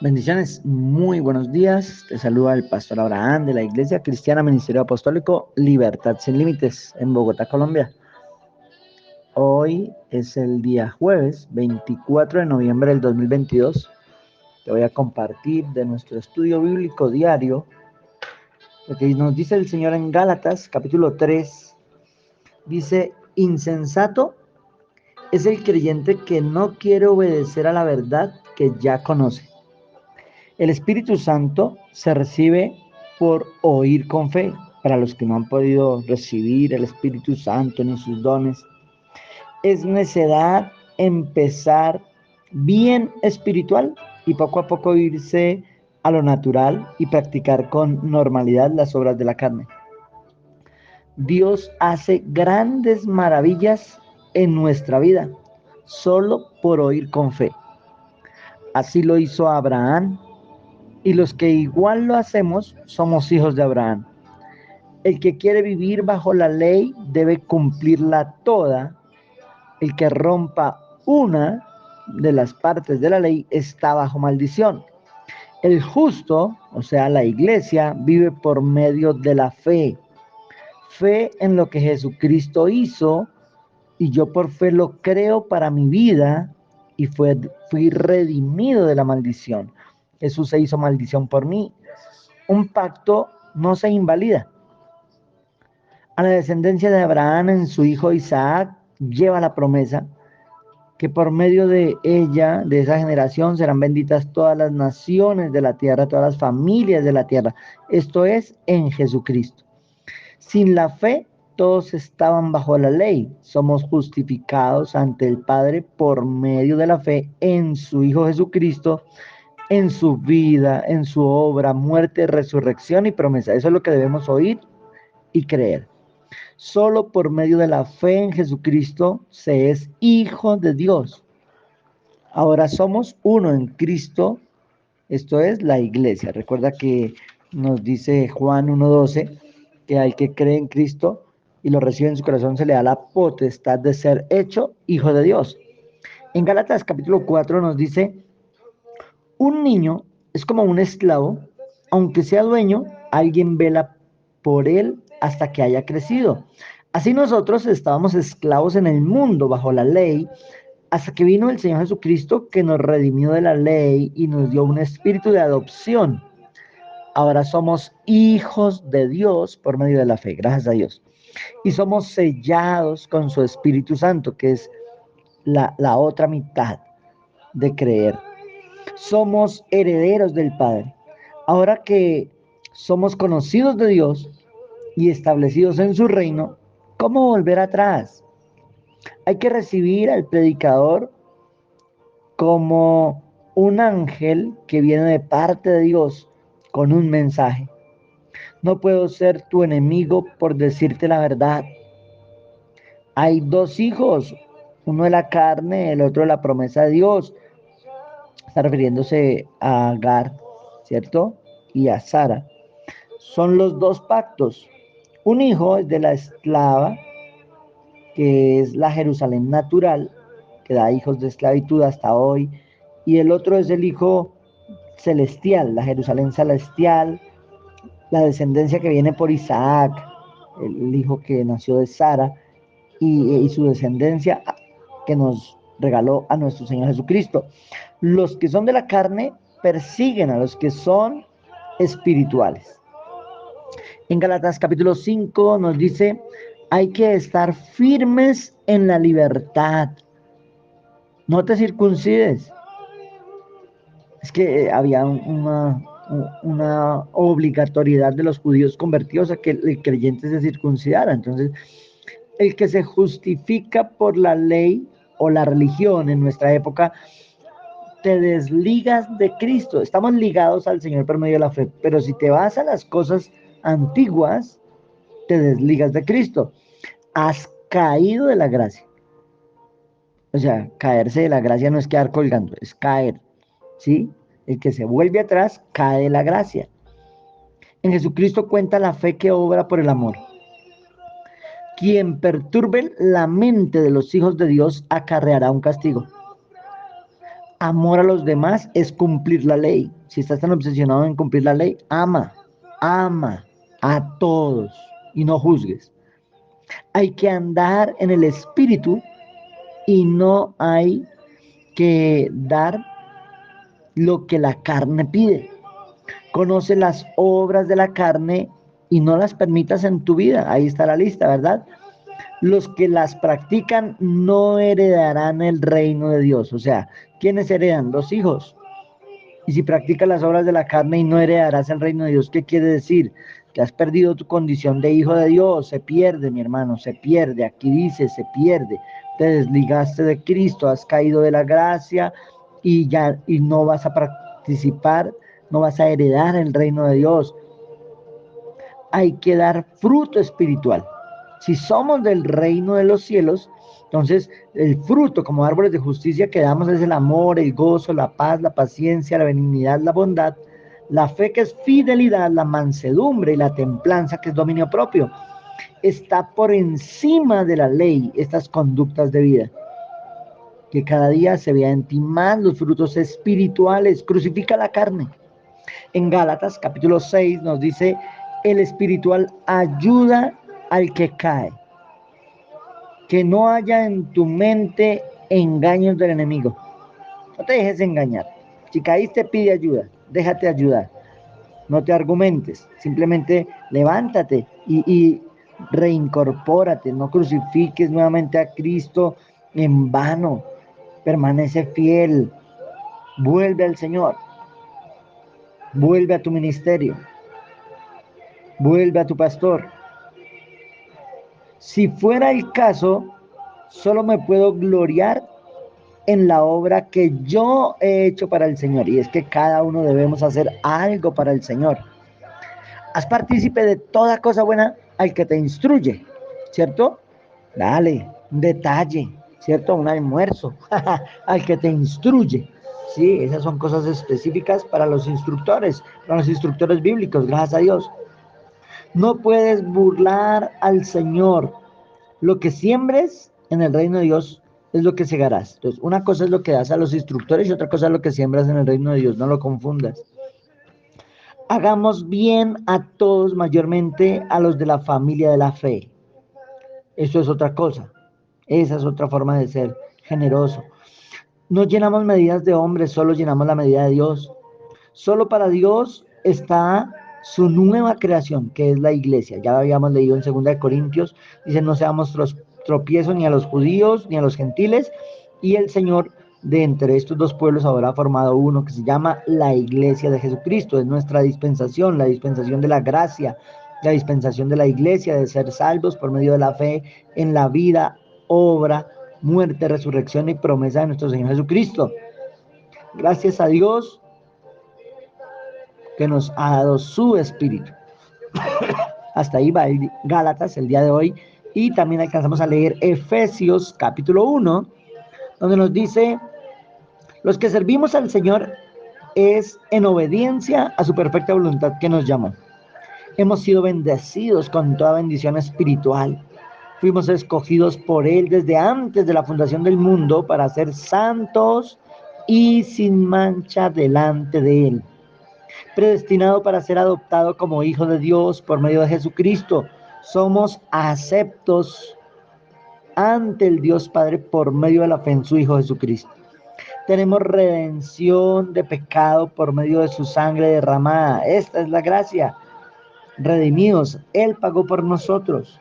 Bendiciones, muy buenos días. Te saluda el pastor Abraham de la Iglesia Cristiana Ministerio Apostólico Libertad Sin Límites en Bogotá, Colombia. Hoy es el día jueves 24 de noviembre del 2022. Te voy a compartir de nuestro estudio bíblico diario lo que nos dice el Señor en Gálatas, capítulo 3. Dice: insensato es el creyente que no quiere obedecer a la verdad que ya conoce. El Espíritu Santo se recibe por oír con fe. Para los que no han podido recibir el Espíritu Santo ni sus dones, es necedad empezar bien espiritual y poco a poco irse a lo natural y practicar con normalidad las obras de la carne. Dios hace grandes maravillas en nuestra vida solo por oír con fe. Así lo hizo Abraham. Y los que igual lo hacemos somos hijos de Abraham. El que quiere vivir bajo la ley debe cumplirla toda. El que rompa una de las partes de la ley está bajo maldición. El justo, o sea, la iglesia, vive por medio de la fe. Fe en lo que Jesucristo hizo, y yo por fe lo creo para mi vida, y fui redimido de la maldición. Jesús se hizo maldición por mí. Un pacto no se invalida. A la descendencia de Abraham en su hijo Isaac lleva la promesa que por medio de ella, de esa generación, serán benditas todas las naciones de la tierra, todas las familias de la tierra. Esto es en Jesucristo. Sin la fe, todos estaban bajo la ley. Somos justificados ante el Padre por medio de la fe en su Hijo Jesucristo, en su vida, en su obra, muerte, resurrección y promesa. Eso es lo que debemos oír y creer. Solo por medio de la fe en Jesucristo se es hijo de Dios. Ahora somos uno en Cristo, esto es la iglesia. Recuerda que nos dice Juan 1:12 que al que cree en Cristo y lo recibe en su corazón se le da la potestad de ser hecho hijo de Dios. En Gálatas capítulo 4 nos dice: un niño es como un esclavo, aunque sea dueño, alguien vela por él hasta que haya crecido. Así nosotros estábamos esclavos en el mundo bajo la ley, hasta que vino el Señor Jesucristo, que nos redimió de la ley y nos dio un espíritu de adopción. Ahora somos hijos de Dios por medio de la fe, gracias a Dios. Y somos sellados con su Espíritu Santo, que es la otra mitad de creer. Somos herederos del Padre. Ahora que somos conocidos de Dios y establecidos en su reino, ¿cómo volver atrás? Hay que recibir al predicador como un ángel que viene de parte de Dios con un mensaje. No puedo ser tu enemigo por decirte la verdad. Hay dos hijos, uno de la carne, el otro de la promesa de Dios. Está refiriéndose a Agar, ¿cierto? Y a Sara. Son los dos pactos. Un hijo es de la esclava, que es la Jerusalén natural, que da hijos de esclavitud hasta hoy, y el otro es el hijo celestial, la Jerusalén celestial, la descendencia que viene por Isaac, el hijo que nació de Sara, y su descendencia que nos regaló a nuestro Señor Jesucristo. Los que son de la carne persiguen a los que son espirituales. En Gálatas capítulo 5 nos dice: hay que estar firmes en la libertad. No te circuncides. Es que había una obligatoriedad de los judíos convertidos a que el creyente se circuncidara. Entonces, el que se justifica por la ley o la religión en nuestra época, te desligas de Cristo. Estamos ligados al Señor por medio de la fe, pero si te vas a las cosas antiguas, te desligas de Cristo. Has caído de la gracia. O sea, caerse de la gracia no es quedar colgando, es caer, ¿sí? El que se vuelve atrás cae de la gracia. En Jesucristo cuenta la fe que obra por el amor. Quien perturbe la mente de los hijos de Dios acarreará un castigo. Amor a los demás es cumplir la ley. Si estás tan obsesionado en cumplir la ley, ama a todos y no juzgues. Hay que andar en el espíritu y no hay que dar lo que la carne pide. Conoce las obras de la carne y no las permitas en tu vida. Ahí está la lista, ¿verdad? Los que las practican no heredarán el reino de Dios. O sea, ¿quiénes heredan? Los hijos. Y si practicas las obras de la carne y no heredarás el reino de Dios, ¿qué quiere decir? Que has perdido tu condición de hijo de Dios. Se pierde, mi hermano, se pierde. Aquí dice, se pierde. Te desligaste de Cristo, has caído de la gracia y no vas a participar, no vas a heredar el reino de Dios. Hay que dar fruto espiritual. Si somos del reino de los cielos, entonces el fruto como árboles de justicia que damos es el amor, el gozo, la paz, la paciencia, la benignidad, la bondad, la fe que es fidelidad, la mansedumbre y la templanza que es dominio propio. Está por encima de la ley estas conductas de vida. Que cada día se vea en ti más los frutos espirituales. Crucifica la carne. En Gálatas capítulo 6 nos dice, el espiritual ayuda al que cae. Que no haya en tu mente engaños del enemigo. No te dejes engañar. Si caíste, pide ayuda. Déjate ayudar. No te argumentes. Simplemente levántate y reincorpórate. No crucifiques nuevamente a Cristo en vano. Permanece fiel. Vuelve al Señor. Vuelve a tu ministerio. Vuelve a tu pastor. Si fuera el caso, solo me puedo gloriar en la obra que yo he hecho para el Señor. Y es que cada uno debemos hacer algo para el Señor. Haz partícipe de toda cosa buena al que te instruye, ¿cierto? Dale, un detalle, ¿cierto? Un almuerzo al que te instruye. Sí, esas son cosas específicas para los instructores bíblicos, gracias a Dios. No puedes burlar al Señor. Lo que siembres en el reino de Dios es lo que segarás. Entonces, una cosa es lo que das a los instructores y otra cosa es lo que siembras en el reino de Dios. No lo confundas. Hagamos bien a todos, mayormente a los de la familia de la fe. Eso es otra cosa. Esa es otra forma de ser generoso. No llenamos medidas de hombres, solo llenamos la medida de Dios. Solo para Dios está su nueva creación, que es la iglesia. Ya habíamos leído en 2 Corintios, dice, no seamos tropiezos ni a los judíos ni a los gentiles, y el Señor de entre estos dos pueblos ahora ha formado uno que se llama la iglesia de Jesucristo. Es nuestra dispensación, la dispensación de la gracia, la dispensación de la iglesia, de ser salvos por medio de la fe en la vida, obra, muerte, resurrección y promesa de nuestro Señor Jesucristo. Gracias a Dios que nos ha dado su espíritu. Hasta ahí va el Gálatas el día de hoy. Y también alcanzamos a leer Efesios capítulo 1, donde nos dice, los que servimos al Señor es en obediencia a su perfecta voluntad que nos llamó. Hemos sido bendecidos con toda bendición espiritual. Fuimos escogidos por Él desde antes de la fundación del mundo para ser santos y sin mancha delante de Él. Predestinado para ser adoptado como hijo de Dios por medio de Jesucristo. Somos aceptos ante el Dios Padre por medio de la fe en su Hijo Jesucristo. Tenemos redención de pecado por medio de su sangre derramada. Esta es la gracia. Redimidos, Él pagó por nosotros.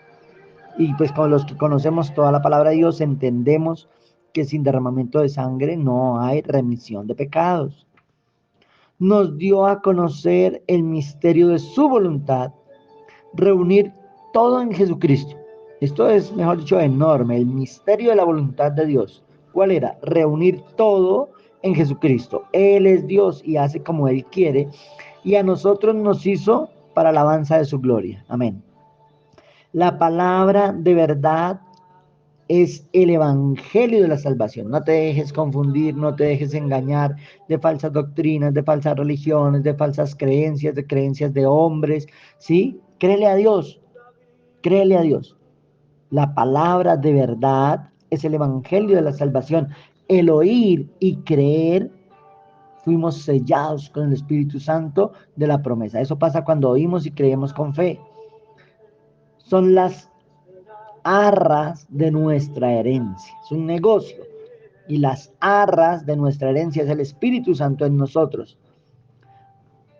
Y pues con los que conocemos toda la palabra de Dios entendemos que sin derramamiento de sangre no hay remisión de pecados. Nos dio a conocer el misterio de su voluntad, reunir todo en Jesucristo. Esto es, mejor dicho, enorme, el misterio de la voluntad de Dios. ¿Cuál era? Reunir todo en Jesucristo. Él es Dios y hace como Él quiere, y a nosotros nos hizo para alabanza de su gloria. Amén. La palabra de verdad es el evangelio de la salvación. No te dejes confundir, no te dejes engañar de falsas doctrinas, de falsas religiones, de falsas creencias, de creencias de hombres, ¿sí? Créele a Dios, créele a Dios. La palabra de verdad es el evangelio de la salvación. El oír y creer, fuimos sellados con el Espíritu Santo de la promesa. Eso pasa cuando oímos y creemos con fe. Son las arras de nuestra herencia. Es un negocio. Y las arras de nuestra herencia es el Espíritu Santo en nosotros.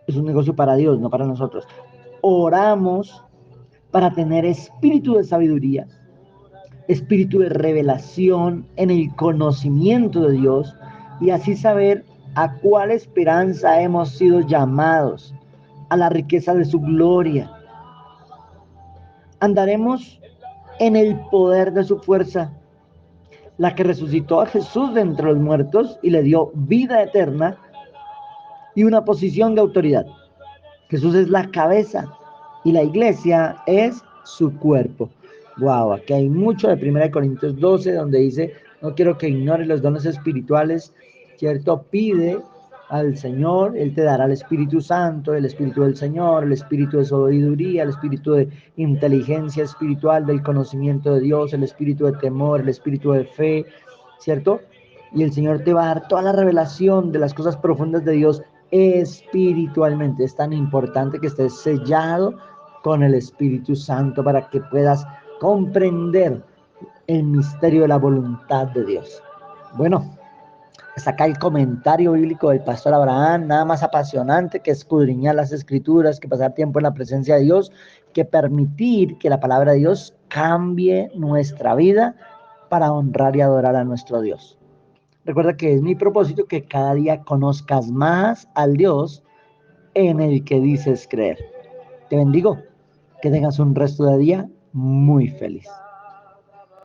Es un negocio para Dios, no para nosotros. Oramos para tener espíritu de sabiduría, espíritu de revelación en el conocimiento de Dios y así saber a cuál esperanza hemos sido llamados, a la riqueza de su gloria. Andaremos en el poder de su fuerza, la que resucitó a Jesús de entre los muertos y le dio vida eterna y una posición de autoridad. Jesús es la cabeza y la iglesia es su cuerpo. Wow, aquí hay mucho de 1 Corintios 12 donde dice, no quiero que ignores los dones espirituales, ¿cierto? Pide al Señor, Él te dará el Espíritu Santo, el Espíritu del Señor, el Espíritu de sabiduría, el Espíritu de inteligencia espiritual, del conocimiento de Dios, el Espíritu de temor, el Espíritu de fe, ¿cierto? Y el Señor te va a dar toda la revelación de las cosas profundas de Dios espiritualmente. Es tan importante que estés sellado con el Espíritu Santo para que puedas comprender el misterio de la voluntad de Dios. Bueno, hasta acá el comentario bíblico del pastor Abraham, nada más apasionante que escudriñar las escrituras, que pasar tiempo en la presencia de Dios, que permitir que la palabra de Dios cambie nuestra vida para honrar y adorar a nuestro Dios. Recuerda que es mi propósito que cada día conozcas más al Dios en el que dices creer. Te bendigo, que tengas un resto de día muy feliz.